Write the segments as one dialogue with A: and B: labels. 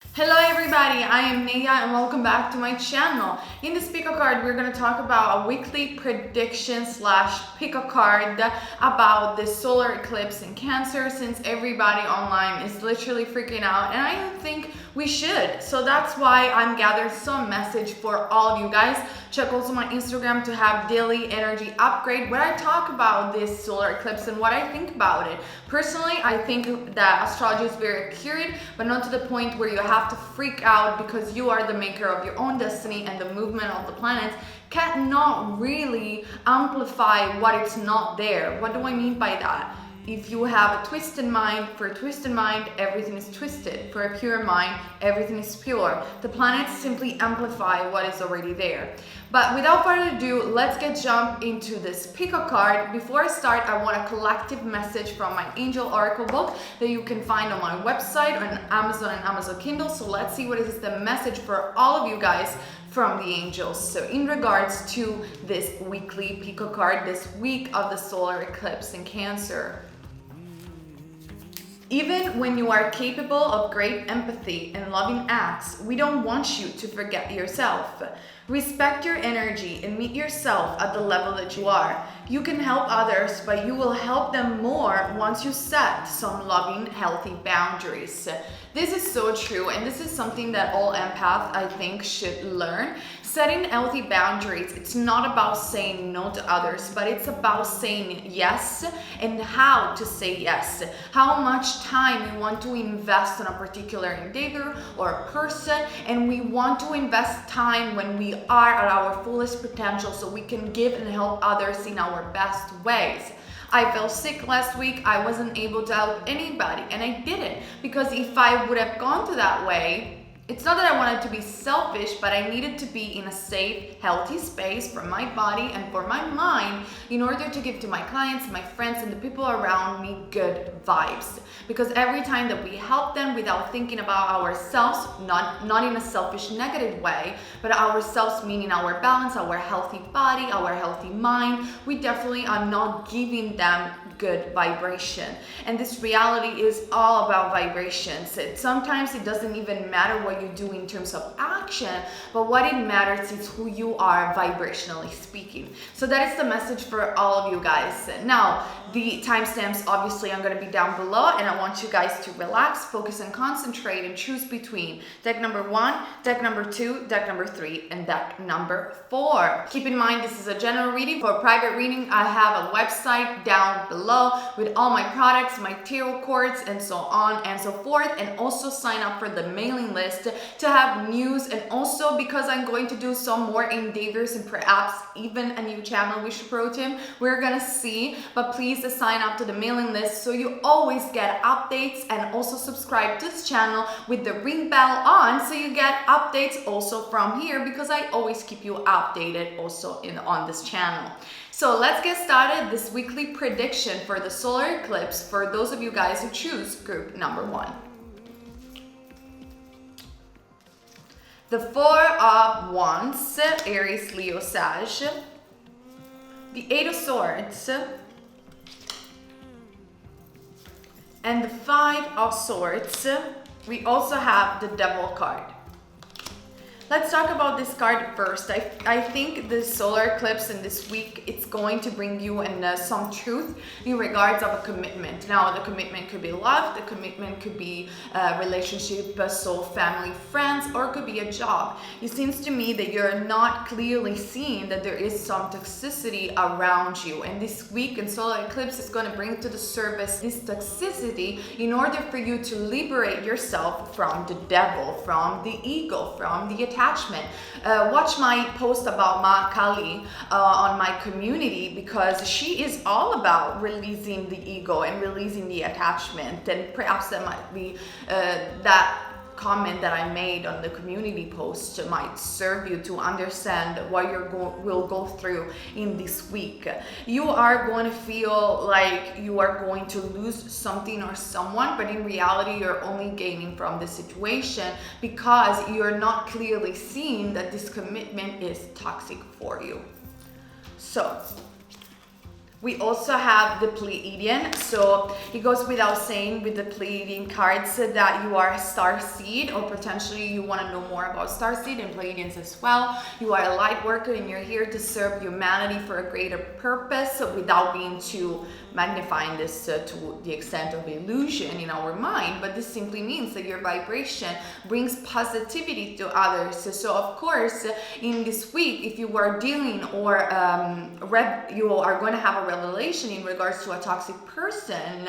A: Hello everybody, I am Neyah and welcome back to my channel. In this pick a card, we're going to talk about a weekly prediction slash pick a card about the solar eclipse in Cancer, since everybody online is literally freaking out and I don't think we should. So that's why I'm gathering some message for all of you guys. Check also my Instagram to have daily energy upgrade where I talk about this solar eclipse and what I think about it. Personally, I think that astrology is very accurate, but not to the point where you have to freak out because you are the maker of your own destiny and the movement of the planets cannot really amplify what it's not there. What do I mean by that? If you have a twisted mind, for a twisted mind, everything is twisted. For a pure mind, everything is pure. The planets simply amplify what is already there. But without further ado, let's jump into this pick a card. Before I start, I want a collective message from my Angel Oracle book that you can find on my website, on Amazon and Amazon Kindle. So let's see what is the message for all of you guys from the angels. So in regards to this weekly pick a card, this week of the solar eclipse in Cancer. Even when you are capable of great empathy and loving acts, we don't want you to forget yourself. Respect your energy and meet yourself at the level that you are. You can help others, but you will help them more once you set some loving, healthy boundaries. This is so true, and this is something that all empaths, I think, should learn. Setting healthy boundaries, it's not about saying no to others, but it's about saying yes and how to say yes. How much time you want to invest in a particular endeavor or a person, and we want to invest time when we are at our fullest potential so we can give and help others in our best ways. I fell sick last week. I wasn't able to help anybody, and I didn't, because if I would have gone to that way, it's not that I wanted to be selfish, but I needed to be in a safe, healthy space for my body and for my mind in order to give to my clients, my friends, and the people around me good vibes. Because every time that we help them without thinking about ourselves, not in a selfish, negative way, but ourselves meaning our balance, our healthy body, our healthy mind, we definitely are not giving them good vibration. And this reality is all about vibrations. Sometimes it doesn't even matter what you do in terms of action, but what it matters is who you are vibrationally speaking. So that is the message for all of you guys. Now, the timestamps obviously are going to be down below, and I want you guys to relax, focus, and concentrate and choose between deck number 1, deck number 2, deck number 3, and deck number 4. Keep in mind, this is a general reading. For private reading, I have a website down below with all my products, my tarot cards, and so on and so forth, and also sign up for the mailing list to have news, and also because I'm going to do some more endeavors and perhaps even a new channel we should promote him. We're gonna see, but please sign up to the mailing list so you always get updates, and also subscribe to this channel with the ring bell on so you get updates also from here, because I always keep you updated also on this channel. So let's get started. This weekly prediction for the solar eclipse for those of you guys who choose group number 1. The 4 of Wands, Aries, Leo, Sag. The 8 of Swords. And the 5 of Swords. We also have the Devil card. Let's talk about this card first. I think the solar eclipse in this week, it's going to bring you in some truth in regards of a commitment. Now, the commitment could be love, the commitment could be a relationship, so family, friends, or it could be a job. It seems to me that you're not clearly seeing that there is some toxicity around you. And this week in solar eclipse is going to bring to the surface this toxicity in order for you to liberate yourself from the devil, from the ego, from the attachment. Watch my post about Ma Kali on my community, because she is all about releasing the ego and releasing the attachment, and perhaps that might be that comment that I made on the community post might serve you to understand what you will go through in this week. You are going to feel like you are going to lose something or someone, but in reality you're only gaining from the situation because you're not clearly seeing that this commitment is toxic for you. So We also have the Pleiadian, so it goes without saying with the Pleiadian cards that you are a star seed, or potentially you want to know more about star seed and Pleiadians as well. You are a light worker and you're here to serve humanity for a greater purpose without being too magnifying this to the extent of illusion in our mind, but this simply means that your vibration brings positivity to others. So of course, in this week, if you are dealing or you are going to have a revelation in regards to a toxic person,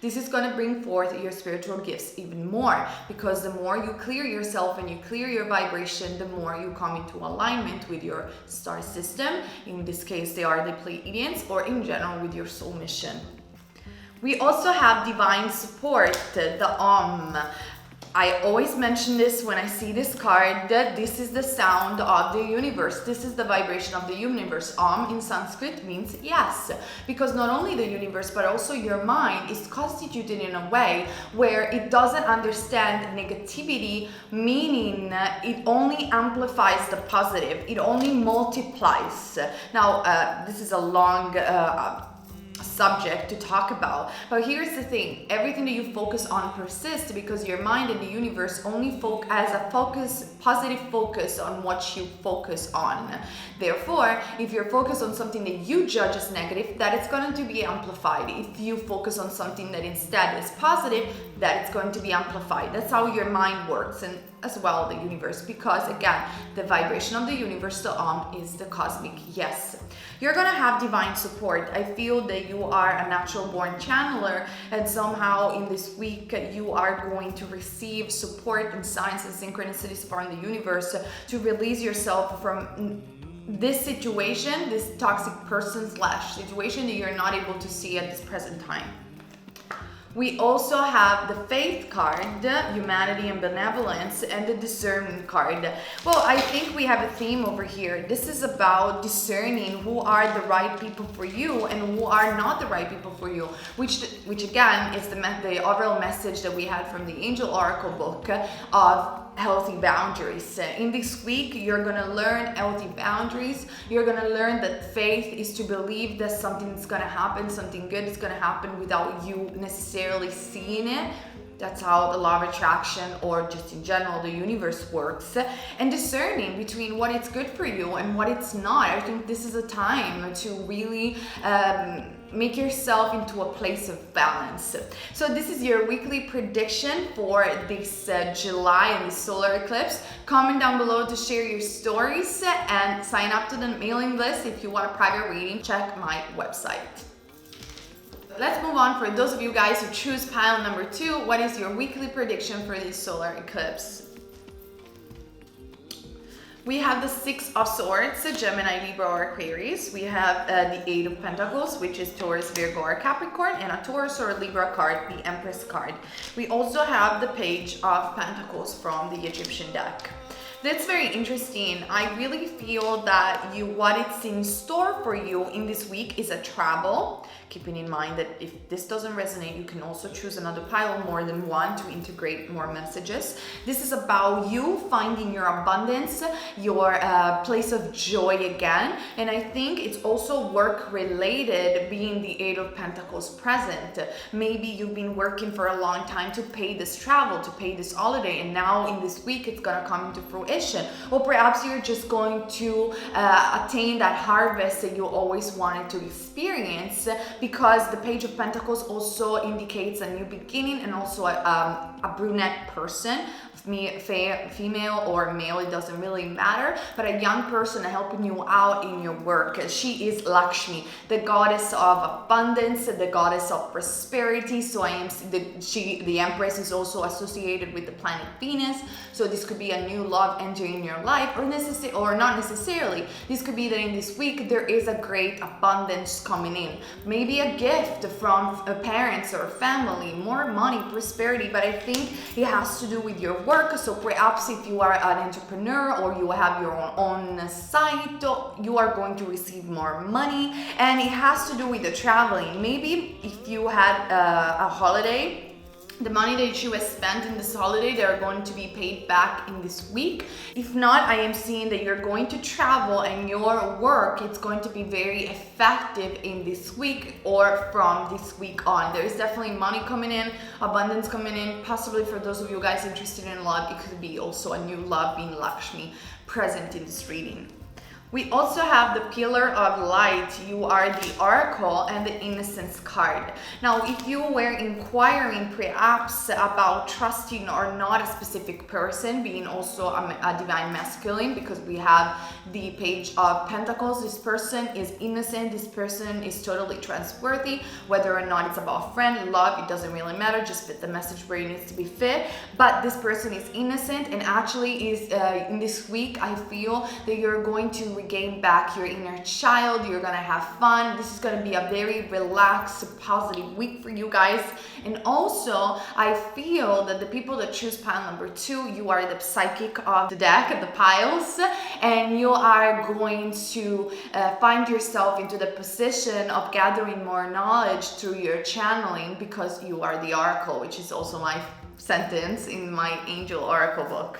A: this is going to bring forth your spiritual gifts even more, because the more you clear yourself and you clear your vibration, the more you come into alignment with your star system. In this case, they are the Pleiadians, or in general with your soul mission. We also have divine support, the I always mention this when I see this card, that this is the sound of the universe. This is the vibration of the universe. In Sanskrit means yes, because not only the universe, but also your mind is constituted in a way where it doesn't understand negativity, meaning it only amplifies the positive. It only multiplies. Now, this is a long subject to talk about, but here's the thing: everything that you focus on persists, because your mind and the universe only has a positive focus on what you focus on. Therefore, if you're focused on something that you judge as negative, that is going to be amplified. If you focus on something that instead is positive, that it's going to be amplified. That's how your mind works, and as well the universe, because again, the vibration of the universe, the is the cosmic yes. You're gonna have divine support. I feel that you are a natural born channeler, and somehow in this week you are going to receive support and signs and synchronicities from the universe to release yourself from this situation, this toxic person / situation that you're not able to see at this present time. We also have the Faith card, Humanity and Benevolence, and the Discernment card. Well, I think we have a theme over here. This is about discerning who are the right people for you and who are not the right people for you, which again is the overall message that we had from the Angel Oracle book of healthy boundaries. In this week, you're gonna learn healthy boundaries. You're gonna learn that faith is to believe that something's gonna happen, something good is gonna happen without you necessarily seeing it. That's how the law of attraction, or just in general the universe works. And discerning between what is good for you and what it's not. I think this is a time to really make yourself into a place of balance. So this is your weekly prediction for this July and the solar eclipse. Comment down below to share your stories and sign up to the mailing list. If you want a private reading, check my website. Let's move on. For those of you guys who choose pile number 2, what is your weekly prediction for this solar eclipse? We have the Six of Swords, Gemini, Libra, or Aquarius. We have the Eight of Pentacles, which is Taurus, Virgo, or Capricorn, and a Taurus or Libra card, the Empress card. We also have the Page of Pentacles from the Egyptian deck. That's very interesting. I really feel that what it's in store for you in this week is a travel. Keeping in mind that if this doesn't resonate, you can also choose another pile, more than one, to integrate more messages. This is about you finding your abundance, your place of joy again. And I think it's also work related, being the Eight of Pentacles present. Maybe you've been working for a long time to pay this travel, to pay this holiday, and now in this week it's gonna come into fruition. Or perhaps you're just going to attain that harvest that you always wanted to experience, because the Page of Pentacles also indicates a new beginning, and also a brunette person, female or male, it doesn't really matter, but a young person helping you out in your work. She is Lakshmi, the goddess of abundance, the goddess of prosperity. So the Empress is also associated with the planet Venus. So this could be a new love entering your life, or not necessarily. This could be that in this week there is a great abundance coming in. Maybe a gift from parents or family, more money, prosperity, but I think it has to do with your work. So perhaps if you are an entrepreneur or you have your own site, you are going to receive more money, and it has to do with the traveling. Maybe if you had a holiday The money that you have spent in this holiday, they're going to be paid back in this week. If not, I am seeing that you're going to travel and your work, it's going to be very effective in this week or from this week on. There is definitely money coming in, abundance coming in. Possibly for those of you guys interested in love, it could be also a new love being Lakshmi present in this reading. We also have the Pillar of Light. You are the Oracle and the Innocence card. Now, if you were inquiring perhaps about trusting or not a specific person, being also a divine masculine, because we have the Page of Pentacles, this person is innocent, this person is totally trustworthy, whether or not it's about friend, love, it doesn't really matter, just fit the message where it needs to be fit. But this person is innocent and actually is, in this week, I feel that you're going to regain back your inner child. You're gonna have fun. This is gonna be a very relaxed, positive week for you guys. And also, I feel that the people that choose pile number 2, you are the psychic of the deck, the piles, and you are going to find yourself into the position of gathering more knowledge through your channeling, because you are the Oracle, which is also my sentence in my Angel Oracle book.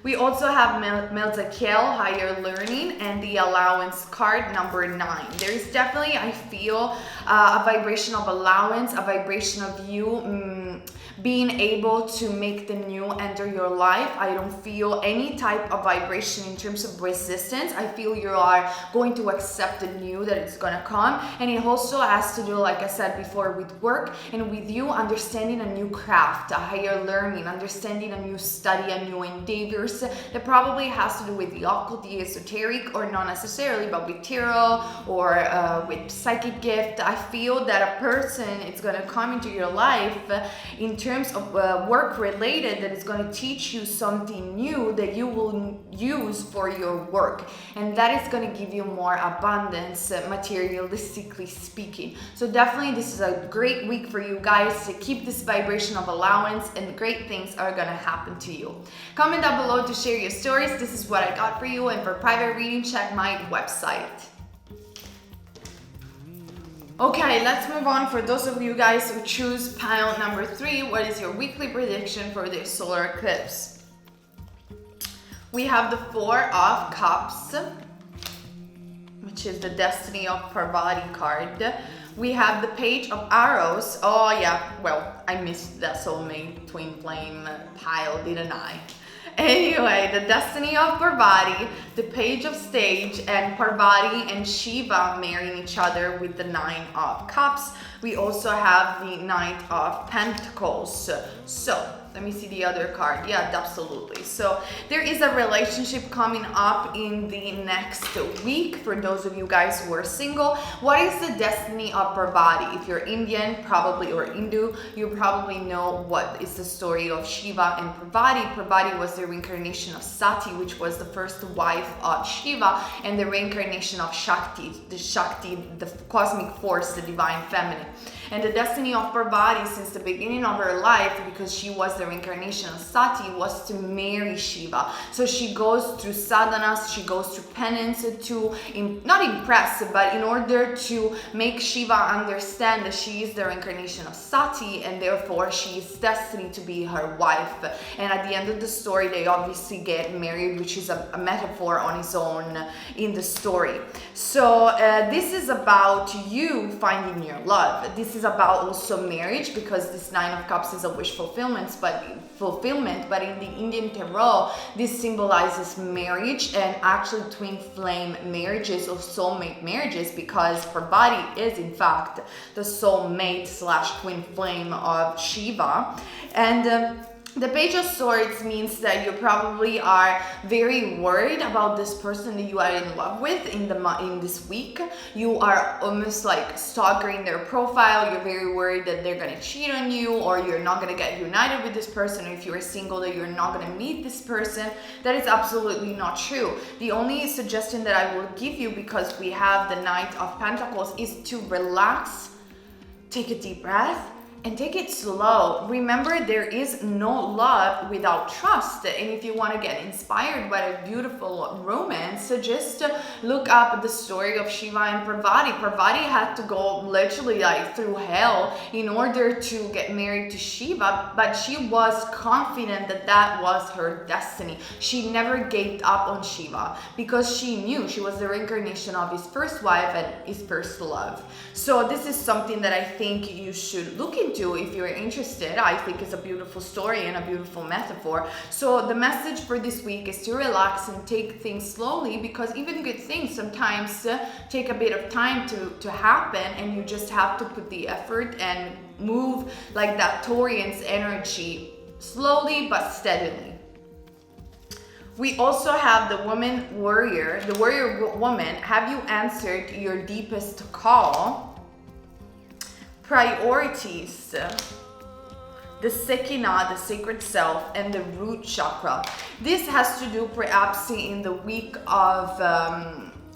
A: We also have Melzakel, Higher Learning, and the Allowance card, number 9. There is definitely, I feel, a vibration of allowance, a vibration of you being able to make the new enter your life. I don't feel any type of vibration in terms of resistance. I feel you are going to accept the new that it's gonna come. And it also has to do, like I said before, with work and with you understanding a new craft, a higher learning, understanding a new study, a new endeavors that probably has to do with the occult, the esoteric, or not necessarily, but with tarot or with psychic gift. I feel that a person is gonna come into your life in terms of work related, that is going to teach you something new that you will use for your work, and that is going to give you more abundance, materialistically speaking. So definitely this is a great week for you guys to keep this vibration of allowance, and great things are going to happen to you. Comment down below to share your stories. This is what I got for you, and for private reading, check my website. Okay, let's move on. For those of you guys who choose pile number 3, what is your weekly prediction for this solar eclipse? We have the 4 of Cups, which is the Destiny of Parvati card. We have the Page of Arrows. Oh yeah, well, I missed that soulmate twin flame pile, didn't I? Anyway, the Destiny of Parvati, the Page of Stage, and Parvati and Shiva marrying each other with the 9 of Cups. We also have the Knight of Pentacles. So, let me see the other card. Yeah, absolutely. So there is a relationship coming up in the next week for those of you guys who are single. What is the Destiny of Parvati? If you're Indian, probably, or Hindu, you probably know what is the story of Shiva and Parvati. Parvati was the reincarnation of Sati, which was the first wife of Shiva, and the reincarnation of Shakti, the cosmic force, the divine feminine. And the Destiny of Parvati, since the beginning of her life, because she was the reincarnation of Sati, was to marry Shiva. So she goes through sadhanas, she goes through penance to, not impress, but in order to make Shiva understand that she is the reincarnation of Sati, and therefore she is destined to be her wife. And at the end of the story, they obviously get married, which is a metaphor on its own in the story. So this is about you finding your love. This is about also marriage, because this 9 of Cups is a wish fulfillment, but in the Indian tarot, this symbolizes marriage, and actually twin flame marriages or soulmate marriages, because Parvati is in fact the soulmate / twin flame of Shiva. And the Page of Swords means that you probably are very worried about this person that you are in love with in this week. You are almost like stalking their profile. You're very worried that they're gonna cheat on you, or you're not gonna get united with this person, or if you're single that you're not gonna meet this person. That is absolutely not true. The only suggestion that I will give you, because we have the Knight of Pentacles, is to relax, take a deep breath, and take it slow. Remember, there is no love without trust. And if you want to get inspired by a beautiful romance, just look up the story of Shiva and Parvati. Parvati had to go literally like through hell in order to get married to Shiva, but she was confident that that was her destiny. She never gave up on Shiva because she knew she was the reincarnation of his first wife and his first love. So this is something that I think you should look into if you're interested. I think it's a beautiful story and a beautiful metaphor. So the message for this week is to relax and take things slowly, because even good things sometimes take a bit of time to happen, and you just have to put the effort and move like that Taurian's energy, slowly but steadily. We also have the woman warrior, the warrior woman. Have you answered your deepest call? Priorities, the Sekina, the sacred self, and the root chakra. This has to do perhaps in the week of,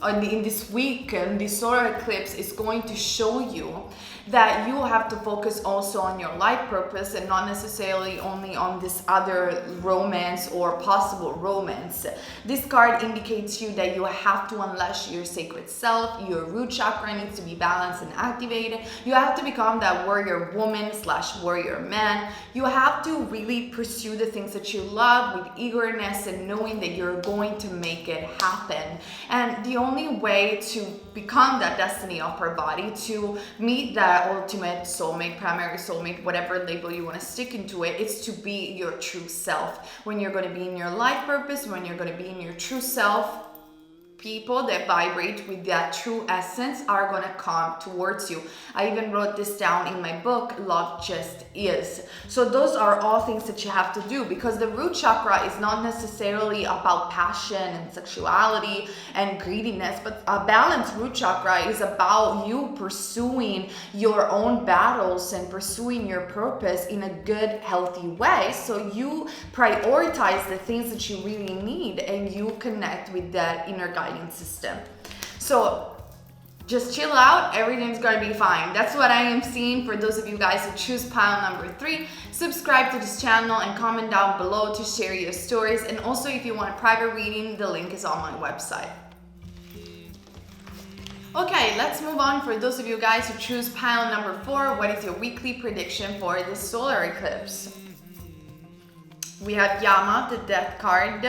A: in this week, the solar eclipse is going to show you that you have to focus also on your life purpose and not necessarily only on this other romance or possible romance. This card indicates you that you have to unleash your sacred self. Your root chakra needs to be balanced and activated. You have to become that warrior woman / warrior man. You have to really pursue the things that you love with eagerness and knowing that you're going to make it happen. And the only way to become that destiny of Parvati, to meet that ultimate soulmate, primary soulmate, whatever label you want to stick into it, is to be your true self. When you're going to be in your life purpose, when you're going to be in your true self, people that vibrate with that true essence are going to come towards you. I even wrote this down in my book, Love Just Is. So those are all things that you have to do, because the root chakra is not necessarily about passion and sexuality and greediness, but a balanced root chakra is about you pursuing your own battles and pursuing your purpose in a good, healthy way. So you prioritize the things that you really need, and you connect with that inner guidance system. So just chill out, everything's gonna be fine. That's what I am seeing for those of you guys who choose pile number 3. Subscribe to this channel and comment down below to share your stories. And also, if you want a private reading, the link is on my website. Okay, let's move on. For those of you guys who choose pile number 4, what is your weekly prediction for this solar eclipse? We have Yama, the death card.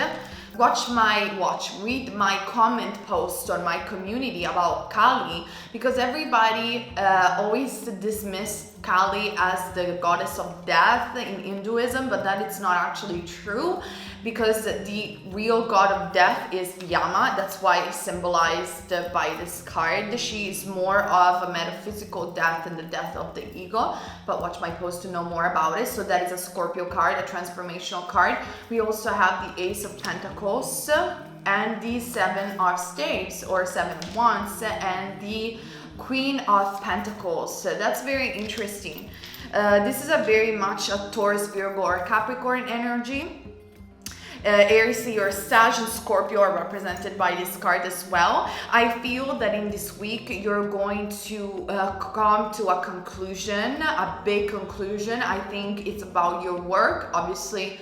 A: Read my comment post on my community about Kali, because everybody always dismiss Kali as the goddess of death in Hinduism, but that it's not actually true, because the real god of death is Yama. That's why it's symbolized by this card. She is more of a metaphysical death and the death of the ego, but watch my post to know more about it. So that is a Scorpio card, a transformational card. We also have the Ace of Pentacles and the 7 of Staves, or 7 of Wands, and the Queen of Pentacles. So that's very interesting. This is a very much a Taurus, Virgo, or Capricorn energy. Aries, Leo, Sag, and Scorpio are represented by this card as well. I feel that in this week you're going to come to a conclusion, a big conclusion. I think it's about your work. Obviously,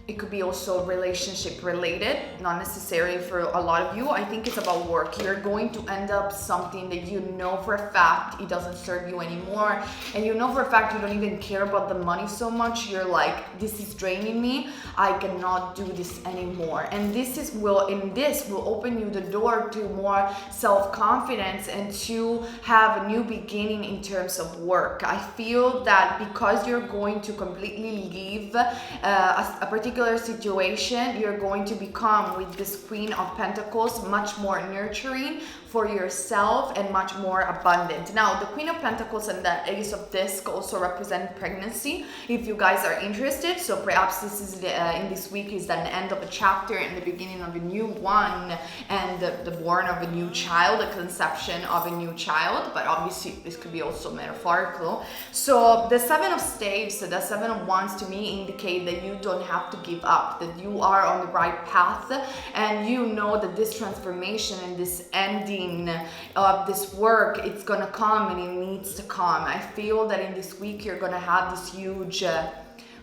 A: it could be also relationship related, not necessarily for a lot of you. I think it's about work. You're going to end up something that you know for a fact it doesn't serve you anymore, and you know for a fact you don't even care about the money so much. You're like, this is draining me, I cannot do this anymore. And this will open you the door to more self-confidence and to have a new beginning in terms of work. I feel that because you're going to completely leave a particular situation, you're going to become, with this Queen of Pentacles, much more nurturing for yourself and much more abundant. Now, the Queen of Pentacles and the Ace of Disc also represent pregnancy, if you guys are interested. So perhaps this is in this week is the end of a chapter and the beginning of a new one, and the born of a new child, the conception of a new child. But obviously this could be also metaphorical. So the 7 of Staves, the 7 of Wands, to me indicate that you don't have to give up, that you are on the right path, and you know that this transformation and this ending of this work, it's gonna come and it needs to come. I feel that in this week you're gonna have this huge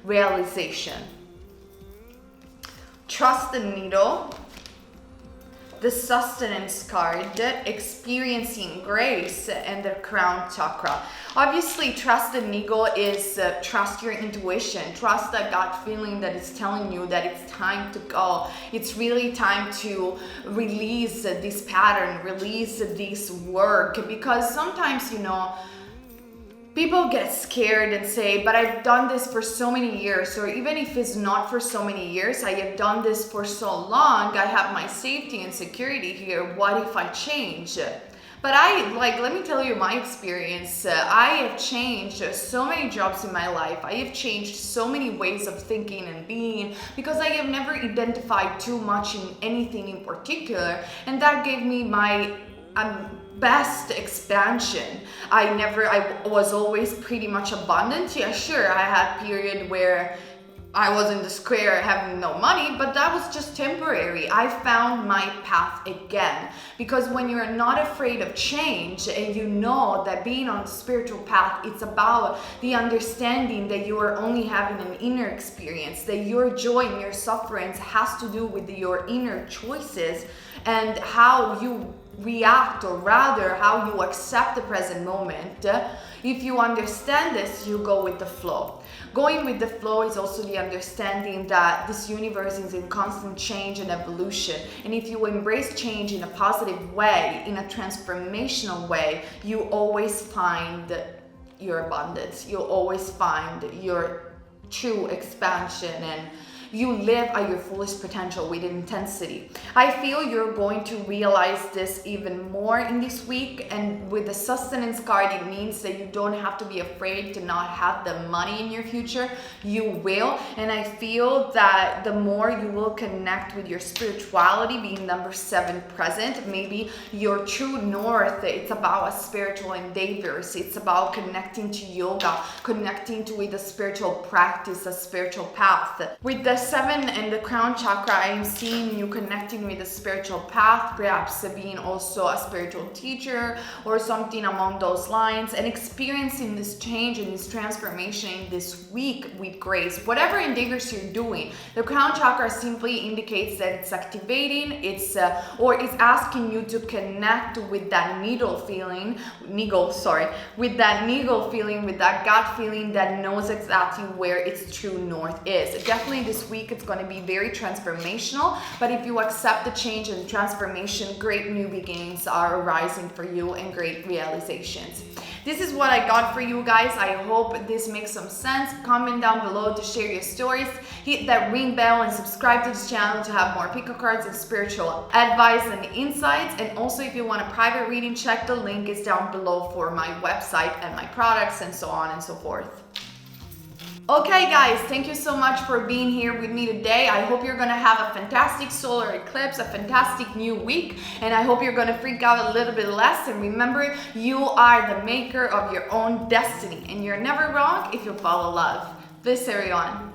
A: realization. Trust the needle, the sustenance card, experiencing grace, and the crown chakra. Obviously, trust the needle is trust your intuition, trust that gut feeling that is telling you that it's time to go. It's really time to release this pattern, release this work, because sometimes, you know, people get scared and say, but I've done this for so many years, or even if it's not for so many years, I have done this for so long, I have my safety and security here, what if I change? But let me tell you my experience. I have changed so many jobs in my life. I have changed so many ways of thinking and being, because I have never identified too much in anything in particular, and that gave me my best expansion. I was always pretty much abundant. Yeah, sure, I had a period where I was in the square having no money, but that was just temporary. I found my path again, because when you're not afraid of change and you know that being on the spiritual path, it's about the understanding that you are only having an inner experience, that your joy and your sufferings has to do with your inner choices and how you react, or rather how you accept the present moment. If you understand this, you go with the flow. Going with the flow is also the understanding that this universe is in constant change and evolution, and if you embrace change in a positive way, in a transformational way, you always find your abundance, you always find your true expansion, and you live at your fullest potential with intensity. I feel you're going to realize this even more in this week, and with the sustenance card, it means that you don't have to be afraid to not have the money in your future. You will, and I feel that the more you will connect with your spirituality, being number 7 present, maybe your true north, it's about a spiritual endeavors, it's about connecting to yoga, connecting to with a spiritual practice, a spiritual path. With the 7 and the crown chakra, I am seeing you connecting with a spiritual path, perhaps being also a spiritual teacher or something along those lines, and experiencing this change and this transformation this week with grace. Whatever endeavors you're doing, the crown chakra simply indicates that it's activating, it's asking you to connect with that needle feeling, with that gut feeling that knows exactly where its true north is. Definitely this week it's going to be very transformational, but if you accept the change and transformation, great new beginnings are arising for you and great realizations. This is what I got for you guys. I hope this makes some sense. Comment down below to share your stories. Hit that ring bell and subscribe to this channel to have more pico cards and spiritual advice and insights. And also, if you want a private reading, check the link is down below for my website and my products and so on and so forth. Okay guys, thank you so much for being here with me today. I hope you're gonna have a fantastic solar eclipse, a fantastic new week, and I hope you're gonna freak out a little bit less. And remember, you are the maker of your own destiny, and you're never wrong if you follow love. This everyone.